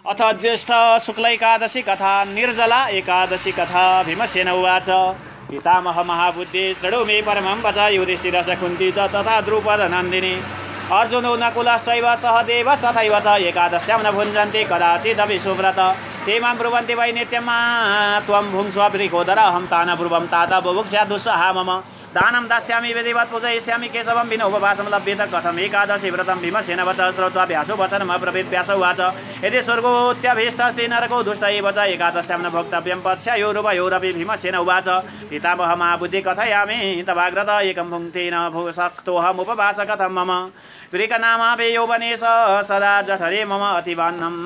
अथ ज्येष्ठ शुक्ल एकादशी कथा निर्जला एकादशी कथा भीमसेन उवाच पितामह महाबुद्धि दृढो मे परमं वच युधिष्ठिरस्य कुन्ती च तथा द्रुपद नन्दिनी अर्जुनो नकुलश्चैव सहदेव तथैव च एकादश्यां न भुञ्जन्ति कदाचिदपि सुव्रत ते मां ब्रुवन्ति वै नित्यं त्वं भुङ्क्ष्व प्रिकोदर अहं तान् ब्रुवं तात बुभुक्षा दुस्सहा मम दानं दास्यामि विधिवत् पूजयिष्यामि केशवं विना उपवासं लभ्येत कथम् एकादशी व्रतं भीमसेन वच श्रुत्वा व्यासो वचनमब्रवीत् व्यास उवाच यदि स्वर्गोऽत्यभीष्टस्ति नरको दुष्ट एव च एकादश्यां न भोक्तव्यं पथ्ययोरुभयोरपि भीमसेन उवाच पितामह महाबुद्धि कथयामि तवाग्रत एकं भुङ्क्ते न भुक्तोऽहमुपवास कथं मम प्रीकनामापि यौवनेश सदा जठरे मम अतिवान्नम्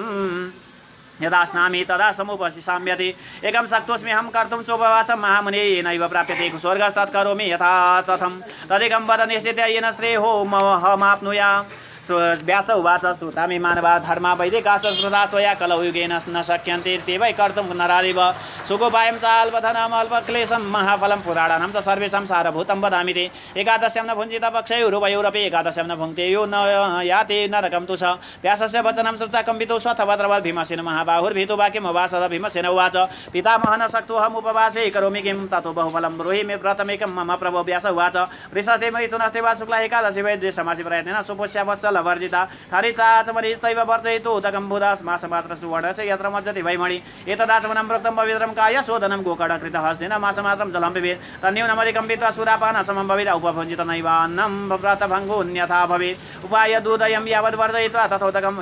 यदा स्नामि तदा समुपशिशाम्यति एकं शक्तोऽस्मि अहं कर्तुं चोपवासं महामुने नैव प्राप्यते स्वर्गस्तत्करोमि यथा तथं तदेकं वद निश्चित्य येन श्रेयो महमाप्नुयात् व्यास उवाच श्रुतामि मानवा धर्मा वैदिका संस्कृता त्वया कलौ युगेन न शक्यन्ते ते वै कर्तुं नरारिव सुखोपायं च अल्पधनम् अल्पक्लेशं महाफलं पुराणानां च सर्वेषां सारभूतं वदामि ते एकादश्यां न भुञ्जित पक्षयोरुभयोरपि एकादश्यां न भुङ्क्ते यो न याति नरकं तु स व्यासस्य वचनं श्रुत्वा कम्पितो स्वथवत्रवत् भीमसेन महाबाहुर्भीतो वाक्यमुवाच भीमसेन उवाच पितामह न शक्तोऽहमुपवासे करोमि किं ततो बहुफलं ब्रूहि मे व्रतमेकं मम प्रभो व्यास उवाच वृषस्ते मैथुनस्ते वा शुक्ला एकादशी वै द्विषमासि प्रयत्नेन सुपोष्या वर्जिता हरिचाचमनिश्चैव वर्जयितु उदकं बुधास् मासमात्र सुवर्णस्य यत्र मज्जति वैमणि एतदाचमनं प्रोक्तं पवित्रं काय शोधनं गोकर्णकृतः हस्तेन मासमात्रं जलं पिबेत् तन्न्यूनमधिकं पीत्वा सुरापान समं भवेत् उपभुञ्जित नैवान्नं व्रतभङ्गोऽन्यथा भवेत् उपाय दूदयं यावद् वर्जयित्वा तथोदकं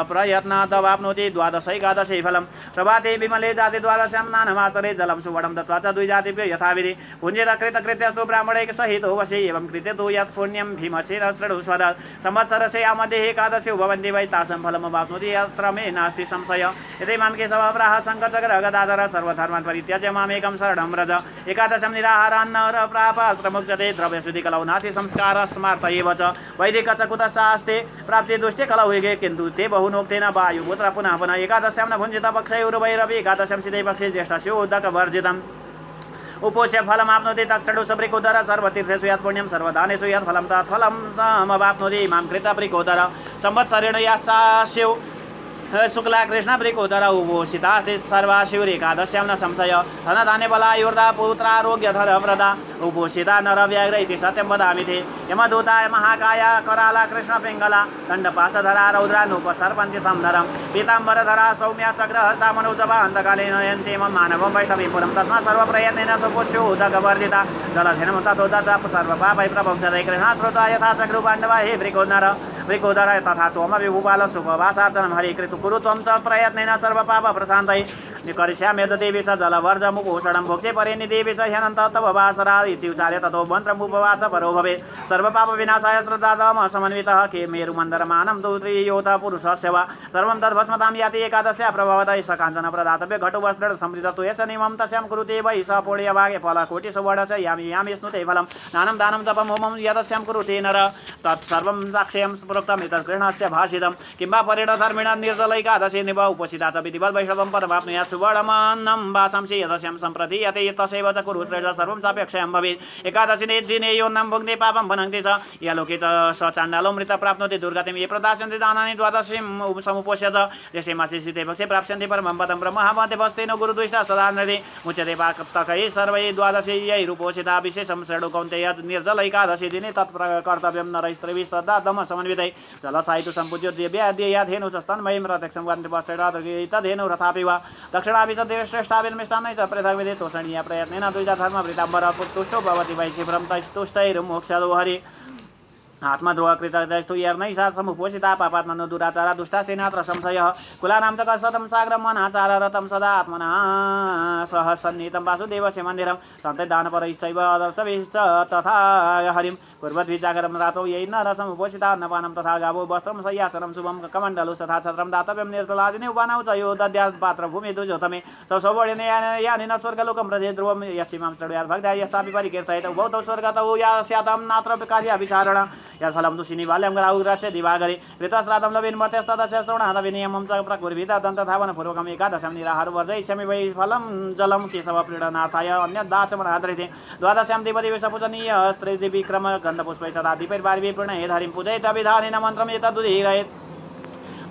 प्रयत्नादवाप्नोति द्वादश एकादशी फलं प्रभाते विमले जाते द्वादश्यां नानमाचरे जलं सुवर्णं दत्त्वा च द्विजातिभ्यो यथाविधि पुञ्जित कृतकृत्यस्तु ब्राह्मणैक सहितो वशे एवं कृते तु यत् पुण्यं भीमसेन शृणु स्वदा संवत्सरस्यामध्ये एकादशी भवन्ति वै तासां फलमवाप्नोति यत्र मे नास्ति संशय यदि मां केशवप्राह शङ्खचक्र गदाधर सर्वधर्मान् परित्यज्य मामेकं शरणं व्रज एकादशं निराहारान्न प्रापात्र मुच्यते द्रव्यशुद्धिकलौ नास्ति संस्कार स्मार्त एव च वैदिक च कुतश्चास्ते प्राप्ति दुष्टे कलौ युगे किन्तु ते बहुनोक्तेन वायुपुत्र पुनः पुनः एकादश्यां न भुञ्जित पक्षयोरुभयोरपि एकादशं शीते पक्षे ज्येष्ठस्योदकवर्जितम् उपोष्य फलमाप्नोति तत्षडु सप्रिकोदर सर्वतीर्थेषु यत् पुण्यं सर्वदानेषु यत् फलं तत्फलं समवाप्नोति मां कृतप्रिकोदर संवत्सरेण यास्यौ शुक्ला कृष्ण प्रिकोदर उपोषितास्ते सर्वाशिवरेकादश्यां न संशय धनधान्य बलायुर्दा पुत्रारोग्यधर व्रता उपोषिता नरव्याघ्र इति सत्यं वदामि ते यमदूताय महाकाया कराला कृष्ण पिङ्गला दण्डपाशधरा रौद्रा नोपसर्पन्ति तं नरं पीताम्बरधरा सौम्या चक्रहस्ता मनोजवा अन्धकाले नयन्ति मम मानवं वैष्णवीपुरं तस्मात् सर्वप्रयत्नेन सुपोष्यो उदकवर्जिता जलधेनं ततो दत्त्वा सर्वपापै प्रभवसदै कृष्णा श्रुत्वा यथा चक्रु पाण्डवा हे वृकोदर तथा त्वमपि भूपाल सुपवासार्चनं हरिकृतु कुरु त्वं च प्रयत्नेन सर्वपाप प्रशान्तै करिष्यामि यद्देवी स जलवर्जमुपोषणं भोक्षे परेणि देवी स ह्यनन्त तव वासरा इति उच्चार्य ततो मन्त्रमुपवास परो भवेत् सर्वपापविनाशाय श्रद्धादम समन्वितः के मेरुमन्दरमानं तु त्रियोतः पुरुषस्य वा सर्वं तद्भस्मतां याति एकादश्या प्रभवतः स काञ्चन प्रदातव्य घटुवस्त्र समृद्धतो यश निमं तस्यां कुरुते वै स पुण्यभागे फलकोटिसुवर्णस्य यामि स्नुते फलं दानं दानं जपं होमं यदस्यां कुरुते नर तत्सर्वं साक्ष्यं प्रोक्तम् एतत् कृष्णस्य भाषितं किंवा परिणधर्मिण निर्जलैकादशी निव उपसिता च विधिवत् वैष्णवं पदवाप्नुयात् सुवर्णमन्नं वासांसि यदस्यां सम्प्रतीयते तथैव च कुरु श्रेष्ठ सर्वं चाप्यक्षयं भवेत् एकादशी दिने योन्नं भुङ्क्ते पापं भुनक्ति च यलोके च स चाण्डालो मृत प्राप्नोति दुर्गतिं ये प्रदास्यन्ति दानानि द्वादशीं समुपोष्य च यस्यै मासे शीते पक्षे प्राप्स्यन्ति परमं पदं ब्रह्महावन्ते भस्तेन गुरुद्वेष्टा सदा नृति मुच्यते पाकतकैः सर्वैः द्वादशीयैरुपोषिता विशेषं श्रेणु कौन्तेय निर्जल एकादशी दिने तत्कर्तव्यं नरैस्त्रिभिः श्रद्धा दम समन्वितै जलसायितु सम्पूज्य दिव्याद्येयाधेनु स्तन्मयीं रथक्षं वन्दिपश्रेणाधेनु रथापि वा दक्षिणाभि च देवश्रेष्ठाभिर्मिष्टान्नै च पृथग्विधे तोषणीय प्रयत्नेन द्विजधर्मवृताम्बर तुष्टो भवति वै शिभ्रं तैस्तुष्टैर्मोक्षदो हरि आत्मद्रोहकृतस्तु यर्नैषा समुपोषिता पापात्मनो दुराचारा दुष्टास्तेनात्र संशयः कुलानां च कसतं साग्रम् अनाचाररतं सदा आत्मना सह सन्नीतं वासुदेवस्य मन्दिरं सन्तदानपरैश्चैव आदर्शभिश्च तथा हरिं कुर्वद्विजागरं रात्रौ यै नरसमुपोषिता अन्नपानं तथा गावो वस्त्रं शय्यासनं शुभं कमण्डलु तथा छत्रं दातव्यं निर्जलादिने उपानौ च यो दद्यात् पात्रभूमि दुजोतमे सौवर्णेन यानि न स्वर्गलोकं प्रजे ध्रुवं यच्छिमां श्रेणुयात् भक्त्या यस्यापि परिकीर्तयेत उभौ स्वर्गतौ यास्यातं नात्र कार्य विचारण यत्फलं तु शिनिबाल्यं ग्राहुग्रस्य दिवागरे कृतश्राद्धं लवेन् मर्त्यस्तदस्य श्रवणाद विनियमं च प्रकुर्वीत दन्तधावनपूर्वकम् एकादशं निराहार वर्जयिष्यामि वै फलं जलं केशवप्रीडनार्थाय अन्यदाचमनादृते द्वादश्यां देवदेवेशपूजनीय स्त्रीदिविक्रम गन्धपुष्पै तथा दीपैर्वारिभिः प्रणयेत् हरिं पूजयेत् विधानेन मन्त्रम् एतदुदीरयेत्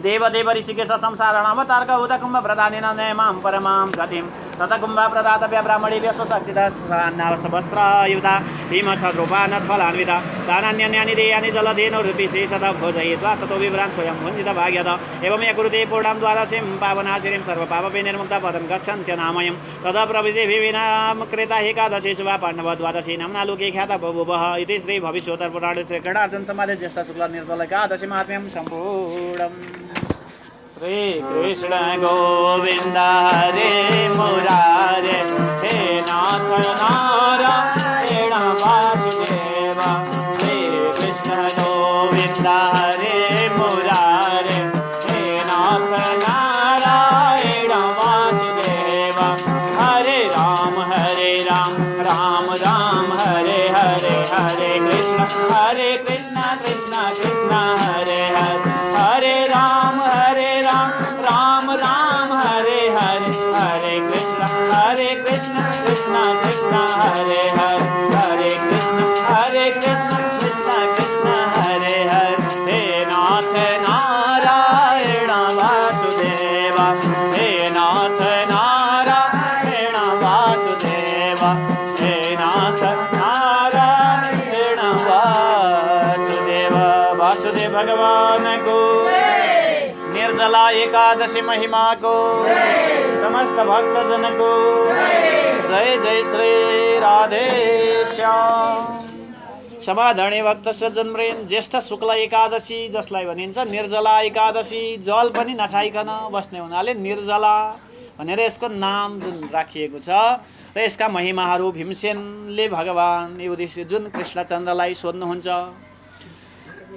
देवदेव ऋषिकेश संसारणमतार्क उत कुम्भ प्रदानेन नयमां परमां गतिं तत कुम्भ प्रदातव्य ब्राह्मणी व्यसोशक्तिदस्वस्त्रयुता भीमछद्रूपानत्फलान्विता दानान्यन्यानि देयानि जलधेनो ऋतिशेषतः भोजयित्वा ततो विभ्रान् स्वयं भुञ्जित भाग्यत एवं य कुरुते पूर्णां द्वादशीं पावनाशिरीं सर्वपापपि निर्मुक्ता पदं गच्छन्त्यनामयं तदा प्रभृतिभिर्विनाम कृता एकादशी शुभा पाण्डव द्वादशी नाम्ना लोके ख्याता बभूवः इति श्री भविष्योत्तरपुराणे श्रीकृष्णार्जुन संवादे ज्येष्ठ शुक्ल निर्जल एकादशी महात्म्यं सम्पूर्णम्। श्री कृष्ण गोविंद हरे मुरारे हे नाथ नारायण वासुदेव श्री कृष्ण गोविंद हरे मुरारे हे नाथ नारायण वासुदेव हरे राम राम राम हरे हरे हरे कृष्ण कृष्ण कृष्ण हरे हरे हरे राम राम राम हरे हरे हरे कृष्ण कृष्ण कृष्ण हरे हरे हरे कृष्ण कृष्ण कृष्ण हरे हरे हे नाथ नारायण वासुदेव हे नाथ नारायण वासुदेव हे नाथ नारायण वासुदेव। वासुदेव भगवान को निर्जला एकादशी महिमा को समस्त भक्तजन को जय जय श्री राधे श्याम। समाधर्णी भक्त सज्जनवृन्द ज्येष्ठ शुक्ल एकादशी जसलाई भनिन्छ निर्जला एकादशी जल पनि नखाइकन बस्ने हुनाले निर्जला भनेर यसको नाम जुन राखिएको छ र यसका महिमाहरू भीमसेनले भगवान युधिष्ठिर जुन कृष्णचन्द्रलाई सोध्नुहुन्छ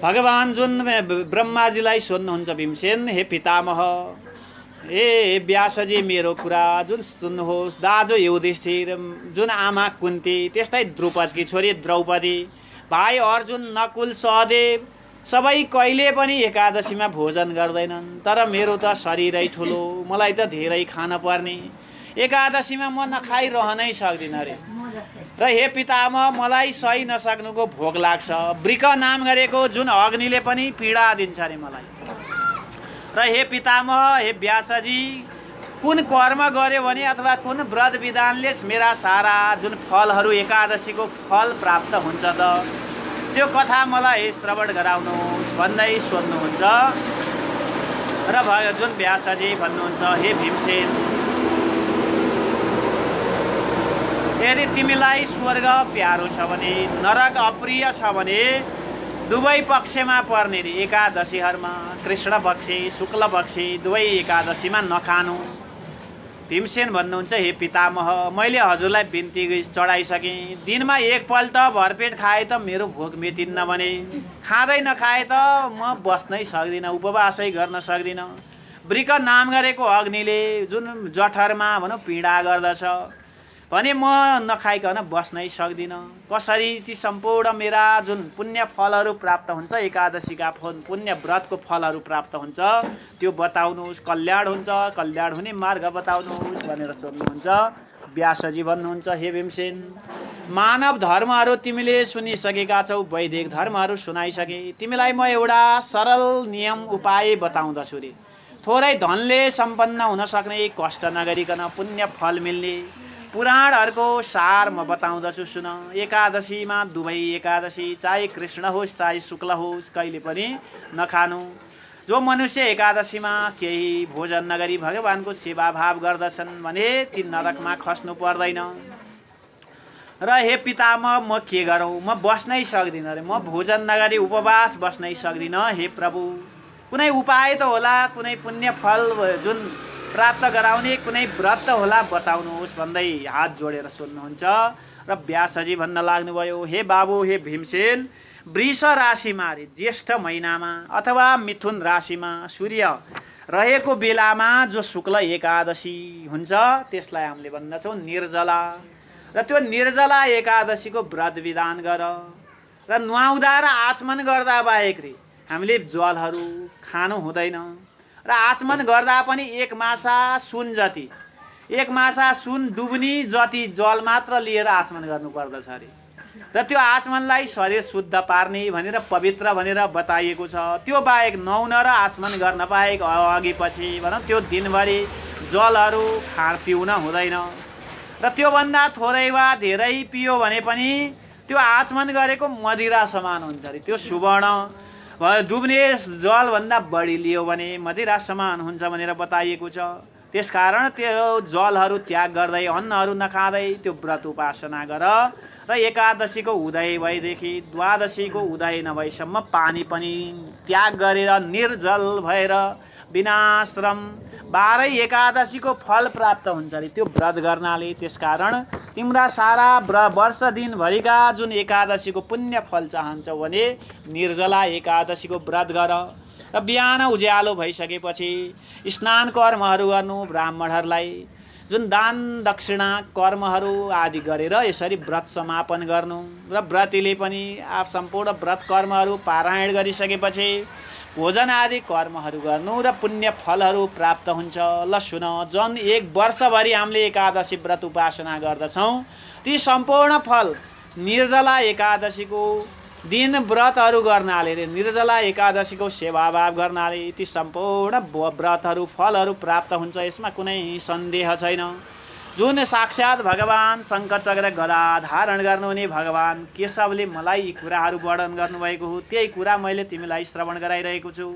भगवान जुन ब्रह्माजीलाई सोध्नुहुन्छ भीमसेन हे पितामह हे व्यासजी मेरो कुरा जुन सुन्नुहोस् दाजु युधिष्ठिर जुन आमा कुन्ती त्यस्तै द्रुपदकी छोरी द्रौपदी भाइ अर्जुन नकुल सहदेव सबै कहिले पनि एकादशीमा भोजन गर्दैनन् तर मेरो त शरीरै ठुलो मलाई त धेरै खान पर्ने एकादशीमा म नखाइरहनै सक्दिनँ रे र हे पितामह मलाई सही नसक्नुको भोग लाग्छ वृक नाम गरेको जुन अग्निले पनि पीडा दिन्छ रे मलाई र हे पितामह हे व्यासजी कुन कर्म गर्यो भने अथवा कुन व्रत विधानले मेरा सारा जुन फलहरू एकादशीको फल प्राप्त हुन्छ त त्यो कथा मलाई श्रवण गराउनुहोस् भन्दै सोध्नुहुन्छ र जुन व्यासजी भन्नुहुन्छ हे भीमसेन यदि तिमीलाई स्वर्ग प्यारो छ भने नरक अप्रिय छ भने दुवै पक्षमा पर्ने एकादशीहरूमा कृष्ण पक्षी शुक्ल पक्षी दुवै एकादशीमा नखानु। भीमसेन भन्नुहुन्छ हे पितामह मैले हजुरलाई बिन्ती चढाइसकेँ दिनमा एकपल्ट भरपेट खाए त मेरो भोक मेटिन्न भने खाँदै नखाए त म बस्नै सक्दिनँ उपवासै गर्न सक्दिनँ वृक नाम गरेको अग्निले जुन जठरमा भनौँ पीडा गर्दछ भने म नखाइकन बस्नै सक्दिनँ कसरी ती सम्पूर्ण मेरा जुन पुण्य फलहरू प्राप्त हुन्छ एकादशीका पुण्य व्रतको फलहरू प्राप्त हुन्छ त्यो बताउनुहोस् कल्याण हुन्छ कल्याण हुने मार्ग बताउनुहोस् भनेर सोध्नुहुन्छ। व्यासजी भन्नुहुन्छ हे भीमसेन मानव धर्महरू तिमीले सुनिसकेका छौ वैदिक धर्महरू सुनाइसके तिमीलाई म एउटा सरल नियम उपाय बताउँदछु रे थोरै धनले सम्पन्न हुन सक्ने कष्ट नगरिकन पुण्य फल मिल्ने पुराणहरूको सार म बताउँदछु सुन। एकादशीमा दुवै एकादशी चाहे कृष्ण होस् चाहे शुक्ल होस् कहिले पनि नखानु। जो मनुष्य एकादशीमा केही भोजन नगरी भगवानको सेवा भाव गर्दछन् भने ती नरकमा खस्नु पर्दैन। र हे पितामह म के गरौँ म बस्नै सक्दिनँ रे म भोजन नगरी उपवास बस्नै सक्दिनँ हे प्रभु कुनै उपाय त होला कुनै पुण्य फल जुन प्राप्त गराउने कुनै व्रत होला बताउनुहोस् भन्दै हात जोडेर सोध्नुहुन्छ। र व्यासजी भन्न लाग्नुभयो हे बाबु हे भीमसेन वृष राशिमा रे ज्येष्ठ महिनामा अथवा मिथुन राशिमा सूर्य रहेको बेलामा जो शुक्ल एकादशी हुन्छ त्यसलाई हामीले भन्दछौँ निर्जला। र त्यो निर्जला एकादशीको व्रत विधान गर र नुहाउँदा र आचमन गर्दा बाहेक रे हामीले जलहरू खानु हुँदैन र आचमन गर्दा पनि एक मासा सुन जति एक मासा सुन डुब्नी जति जल मात्र लिएर आचमन गर्नुपर्दछ अरे र त्यो आचमनलाई शरीर शुद्ध पार्ने भनेर पवित्र भनेर बताइएको छ। त्यो बाहेक नुहाउन र आचमन गर्न बाहेक अघि पछि भनौँ त्यो दिनभरि जलहरू पिउन हुँदैन। र त्योभन्दा थोरै वा धेरै पियो भने पनि त्यो आचमन गरेको मदिरा समान हुन्छ अरे। त्यो सुवर्ण डुब्ने जलभन्दा बढी लियो भने मदिरा समान हुन्छ भनेर बताइएको छ। त्यसकारण त्यो जलहरू त्याग गर्दै अन्नहरू नखाँदै त्यो व्रत उपासना गर र एकादशीको उदय भएदेखि द्वादशीको उदय नभएसम्म पानी पनि त्याग गरेर निर्जल भएर विनाश्रम 12 एकादशीको फल प्राप्त हुन्छ अरे त्यो व्रत गर्नाले। त्यसकारण तिम्रा सारा वर्ष दिनभरिका जुन एकादशीको पुण्य फल चाहन्छौ भने निर्जला एकादशीको व्रत गर र बिहान उज्यालो भइसकेपछि स्नान कर्महरू गर्नु, ब्राह्मणहरूलाई जुन दान दक्षिणा कर्महरू आदि गरेर यसरी व्रत समापन गर्नु र व्रतीले पनि सम्पूर्ण व्रत कर्महरू पारायण गरिसकेपछि भोजन आदि कर्महरू गर्नु र पुण्य फलहरू प्राप्त हुन्छ। ल सुन, जुन एक वर्षभरि हामीले एकादशी व्रत उपासना गर्दछौँ ती सम्पूर्ण फल निर्जला एकादशीको दिन व्रतहरू गर्नाले रे निर्जला एकादशीको सेवाभाव गर्नाले ती सम्पूर्ण व्रतहरू फलहरू प्राप्त हुन्छ। यसमा कुनै सन्देह छैन। जुन साक्षात् भगवान शङ्खचक्र गदा धारण गर्नुहुने भगवान केशवले मलाई यी कुराहरू वर्णन गर्नुभएको हो, त्यही कुरा मैले तिमीलाई श्रवण गराइरहेको छु।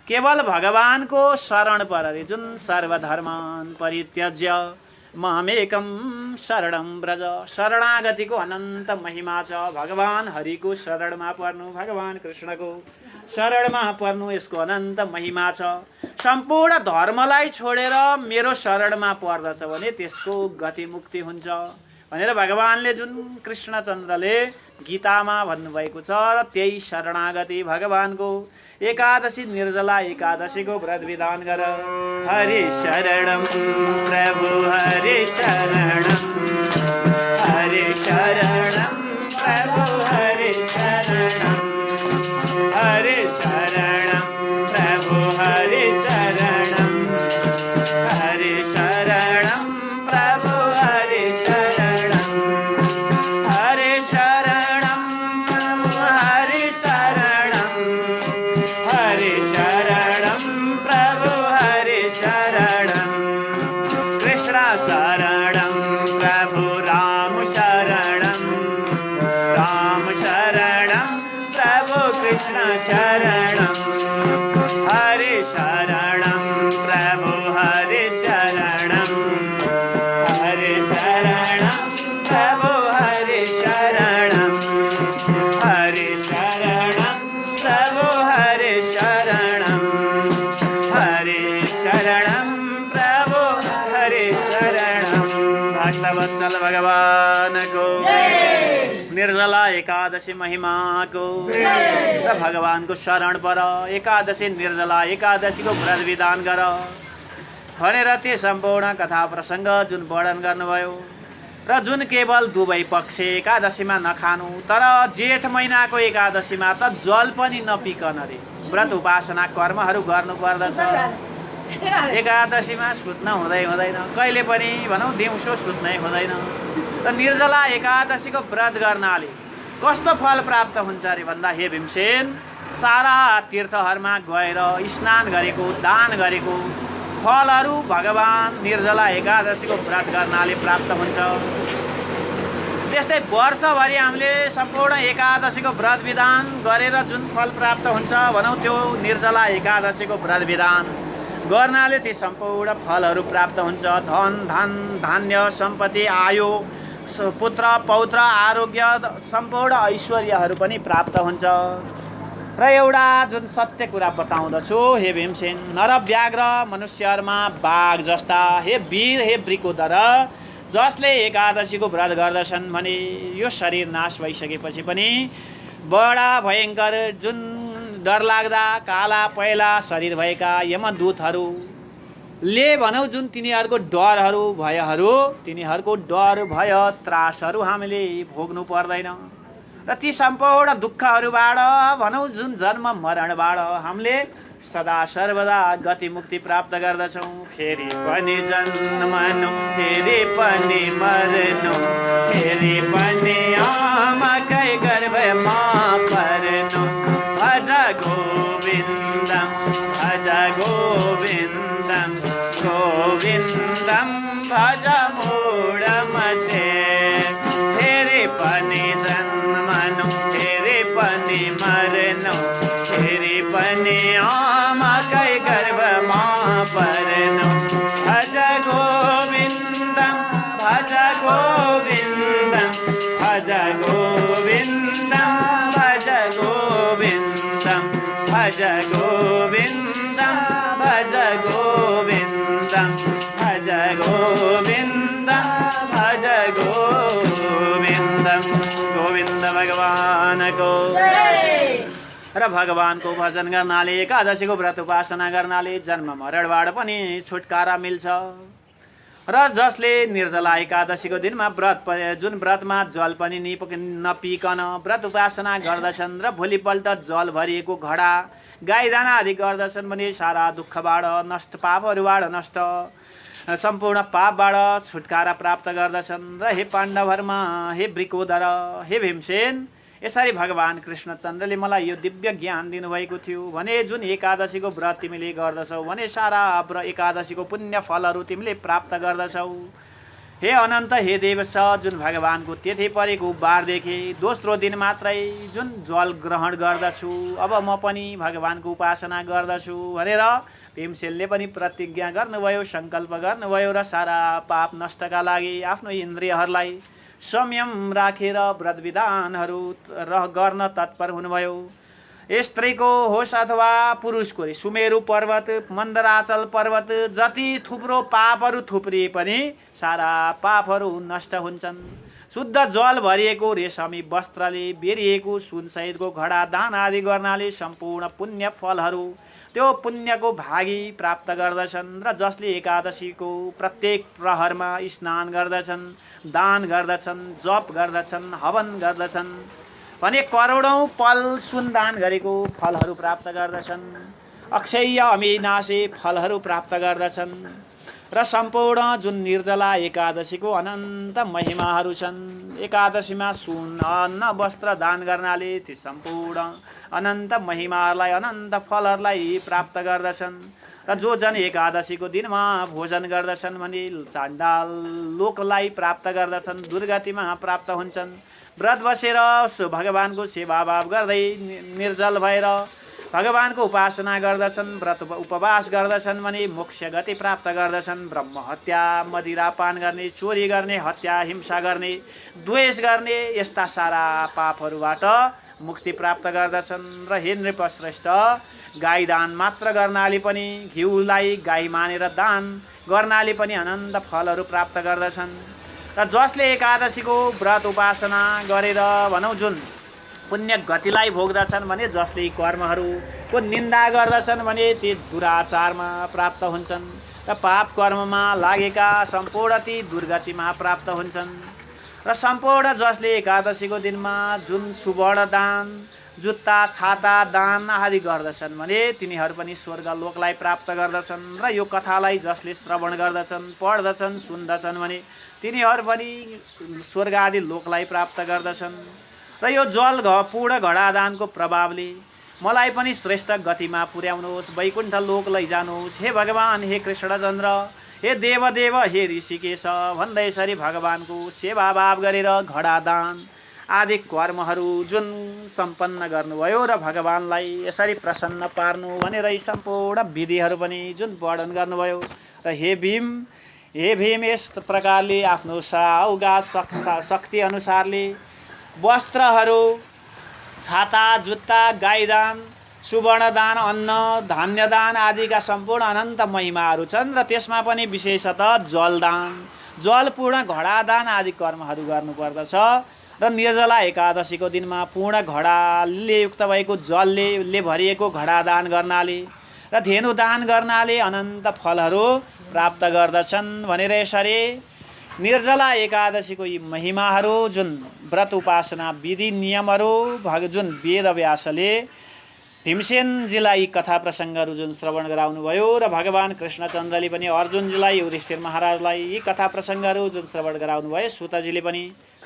केवल भगवानको शरण पर रे, जुन सर्वधर्मान परित्यज्य मामेकम शरणम व्रज। शरणागतिको अनन्त महिमा छ। भगवान हरिको शरणमा पर्नु, भगवान कृष्णको शरणमा पर्नु, यसको अनन्त महिमा छ। सम्पूर्ण धर्मलाई छोडेर मेरो शरणमा पर्दछ भने त्यसको गति मुक्ति हुन्छ भनेर भगवानले जुन कृष्णचन्द्रले गीतामा भन्नुभएको छ र त्यही शरणागति भगवानको एकादशी निर्जला एकादशीको व्रत विधान गर। हरि शरणम प्रभु हरि शरणम, हरि शरणम प्रभु हरि शरणम, हरि शरणम प्रभु हरि शरणम, हरि शरणम प्रभु हरि शरणम, हरि शरणम हरि शरणम, हरि शरणम प्रभु हरि शरणम। कृष्ण शरणम प्रभु राम शरणम, राम शरणम प्रभु कृष्ण शरणम, हरि शरणम प्रभु हरि शरणम, हरि शरणम प्रभु हरि शरणम, हरि शरणम प्रभु हरि शरणम, हरि शरणम प्रभु हरि शरणम। भक्तवत्सल भगवान को निर्जला एकादशी महिमा को र भगवानको शरण पर एकादशी निर्जला एकादशीको व्रत विधान गर भनेर त्यो सम्पूर्ण कथा प्रसङ्ग जुन वर्णन गर्नुभयो र जुन केवल दुवै पक्ष एकादशीमा नखानु तर जेठ महिनाको एकादशीमा त जल पनि नपिकन रे व्रत उपासना कर्महरू गर्नु पर्दछ। एकादशीमा सुत्न हुँदैन, कहिले पनि भनौँ दिउँसो सुत्नै हुँदैन। र निर्जला एकादशीको व्रत गर्नाले कस्तो फल प्राप्त हुन्छ अरे भन्दा हे भीमसेन, सारा तीर्थहरूमा गएर स्नान गरेको दान गरेको फलहरू भगवान निर्जला एकादशीको व्रत गर्नाले प्राप्त हुन्छ। त्यस्तै वर्षभरि हामीले सम्पूर्ण एकादशीको व्रत विधान गरेर जुन फल प्राप्त हुन्छ भनौँ त्यो निर्जला एकादशीको व्रत विधान गर्नाले ती सम्पूर्ण फलहरू प्राप्त हुन्छ। धन धन धान्य सम्पत्ति आयु पुत्र पौत्र आरोग्य सम्पूर्ण ऐश्वर्यहरू पनि प्राप्त हुन्छ। र एउटा जुन सत्य कुरा बताउँदछु हे भीमसेन, नरव्याघ्र मनुष्यहरूमा बाघ जस्ता हे वीर हे वृकोदर जसले एकादशीको व्रत गर्दछन् भने यो शरीर नाश भइसकेपछि पनि बडा भयङ्कर जुन डरलाग्दा काला पहेँला शरीर भएका यमदूतहरूले भनौँ जुन तिनीहरूको डरहरू भयहरू तिनीहरूको डर भय त्रासहरू हामीले भोग्नु पर्दैन र ती सम्पूर्ण दुःखहरूबाट भनौँ जुन जन्म मरणबाट हामीले सदा सर्वदा गति मुक्ति प्राप्त गर्दछौँ। फेरि पनि जन्मनु फेरि पनि मर्नु फेरि पनि आमाकै गर्भमा पर्नु। भज गोविन्दम भज गोविन्दम गोविन्दम भज मूढमते। फेरि पनि जन्मनु फेरि पनि मर्नु फेरि पनि आमाकै गर्भमा पर्नु। भज गोविन्दम भज गोविन्दम भज गोविन्दम भज गोविन्दम भज गोविन्दम भज गोविन्दम भज गोविन्दम भज गोविन्दम। गोविन्द भगवानको र भगवानको भजन गर्नाले एकादशीको व्रत उपासना गर्नाले जन्म मरणबाट पनि छुटकारा मिल्छ। र जसले निर्जला एकादशीको दिनमा जुन व्रतमा जल पनि नपिकन व्रत उपासना गर्दछन् र भोलिपल्ट जल भरिएको घडा गाईदान आदि गर्दछन् भने सारा दुःखबाट नष्ट पापहरूबाट नष्ट सम्पूर्ण पापबाट छुटकारा प्राप्त गर्दछन्। र हे पाण्डवहरूमा हे वृकोदर हे भीमसेन यसरी भगवान कृष्णचन्द्रले मलाई यो दिव्य ज्ञान दिनुभएको थियो भने जुन एकादशीको व्रत तिमीले गर्दछौ भने सारा एकादशीको पुण्य फलहरू तिमीले प्राप्त गर्दछौ। हे अनन्त हे देवश जुन भगवानको तिथि परेको बारदेखि दोस्रो दिन मात्रै जुन जल ग्रहण गर्दछु अब म पनि भगवानको उपासना गर्दछु भनेर भीमसेनले पनि प्रतिज्ञा गर्नुभयो, सङ्कल्प गर्नुभयो र सारा पाप नष्टका लागि आफ्नो इन्द्रियहरूलाई संयम राखेर व्रत विधानहरू गर्न तत्पर हुनुभयो। स्त्रीको होस् अथवा पुरुषको सुमेरु पर्वत मन्दराचल पर्वत जति थुप्रो पापहरू थुप्रिए पनि सारा पापहरू नष्ट हुन्छन्। शुद्ध जल भरिएको रेशमी वस्त्रले बेरिएको सुनसहितको घडा दान आदि गर्नाले सम्पूर्ण पुण्य फलहरू त्यो पुण्यको भागी प्राप्त गर्दछन्। र जसले एकादशीको प्रत्येक प्रहरमा स्नान गर्दछन् दान गर्दछन् जप गर्दछन् हवन गर्दछन् भने करोडौं पल सुनदान गरेको फलहरू प्राप्त गर्दछन्। अक्षय अविनाशी फलहरू प्राप्त गर्दछन्। र सम्पूर्ण जुन निर्जला एकादशीको अनन्त महिमाहरू छन्। एकादशीमा सुन अन्न वस्त्र दान गर्नाले ती सम्पूर्ण अनन्त महिमाहरूलाई अनन्त फलहरूलाई प्राप्त गर्दछन्। र जो जन एकादशीको दिनमा भोजन गर्दछन् भने चाण्डाल लोकलाई प्राप्त गर्दछन् दुर्गतिमा प्राप्त हुन्छन्। व्रत बसेर भगवानको सेवाभाव गर्दै निर्जल भएर भगवानको उपासना गर्दछन् व्रत उपवास गर्दछन् भने मोक्ष गति प्राप्त गर्दछन्। ब्रह्म हत्या मदिरापान गर्ने चोरी गर्ने हत्या हिंसा गर्ने द्वेष गर्ने यस्ता सारा पापहरूबाट मुक्ति प्राप्त गर्दछन्। र हे नृपश्रेष्ठ गाई दान मात्र गर्नाले पनि घिउलाई गाई मानेर दान गर्नाले पनि अनन्त फलहरू प्राप्त गर्दछन्। र जसले एकादशीको व्रत उपासना गरेर भनौँ जुन पुण्य गतिलाई भोग्दछन् भने जसले कर्महरूको निन्दा गर्दछन् भने ती दुराचारमा प्राप्त हुन्छन् र पाप कर्ममा लागेका सम्पूर्ण ती दुर्गतिमा प्राप्त हुन्छन्। र सम्पूर्ण जसले एकादशीको दिनमा जुन सुवर्ण दान जुत्ता छाता दान आदि गर्दछन् भने तिनीहरू पनि स्वर्ग लोकलाई प्राप्त गर्दछन्। र यो कथालाई जसले श्रवण गर्दछन् पढ्दछन् सुन्दछन् भने तिनीहरू पनि स्वर्ग आदि लोकलाई प्राप्त गर्दछन्। र यो जल पूर्ण घडा दानको प्रभावले मलाई पनि श्रेष्ठ गतिमा पुर्याउनुहोस् वैकुण्ठ लोक लैजानुहोस् हे भगवान हे कृष्णचन्द्र हे देवदेव हे ऋषिकेश भन्दै यसरी भगवानको सेवाभाव गरेर घडा दान आदि कर्महरू जुन सम्पन्न गर्नुभयो र भगवानलाई यसरी प्रसन्न पार्नु भनेर यी सम्पूर्ण विधिहरू पनि जुन वर्णन गर्नुभयो। र हे भीम यस प्रकारले आफ्नो साउगा शक्ति अनुसारले वस्त्रहरू छाता जुत्ता गाईदान सुवर्णदान अन्न धान्यदान आदिका सम्पूर्ण अनन्त महिमाहरू छन्। र त्यसमा पनि विशेषतः जलदान जल पूर्ण घडादान आदि कर्महरू गर्नुपर्दछ। र निर्जला एकादशीको दिनमा पूर्ण घडाले युक्त भएको जलले भरिएको घडादान गर्नाले र धेनुदान गर्नाले अनन्त फलहरू प्राप्त गर्दछन् भनेर यसरी निर्जला एकादशीको यी महिमाहरू जुन व्रत उपासना विधि नियमहरू जुन वेदव्यासले भीमसेनजीलाई कथा प्रसङ्गहरू जुन श्रवण गराउनुभयो र भगवान् कृष्णचन्द्रले पनि अर्जुनजीलाई युधिष्ठिर महाराजलाई यी कथा प्रसङ्गहरू जुन श्रवण गराउनुभयो सुतजीले पनि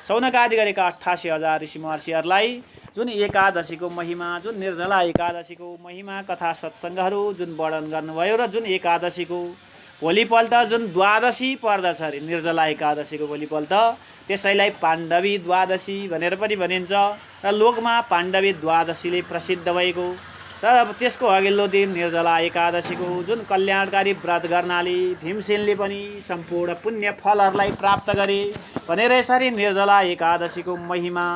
सौनकादि गरेका 88,000 ऋषि महर्षिहरूलाई जुन एकादशीको महिमा जुन निर्जला एकादशीको महिमा कथा सत्सङ्गहरू जुन वर्णन गर्नुभयो र जुन एकादशीको भोलिपल्ट जुन द्वादशी पर्दछ अरे निर्जला एकादशीको भोलिपल्ट त्यसैलाई पाण्डवी द्वादशी भनेर पनि भनिन्छ र लोकमा पाण्डवी द्वादशीले प्रसिद्ध भएको र अब त्यसको अघिल्लो दिन निर्जला एकादशीको जुन कल्याणकारी व्रत गर्नाले भीमसेनले पनि सम्पूर्ण पुण्य फलहरूलाई प्राप्त गरे भनेर यसरी निर्जला एकादशीको महिमा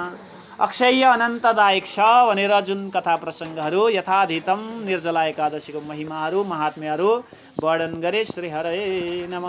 अक्षय अनन्तदायक छ भनेर जुन कथा प्रसङ्गहरू यथाधितम निर्जला एकादशीको महिमाहरू महात्म्यहरू वर्णन गरे। श्री हरे नमः।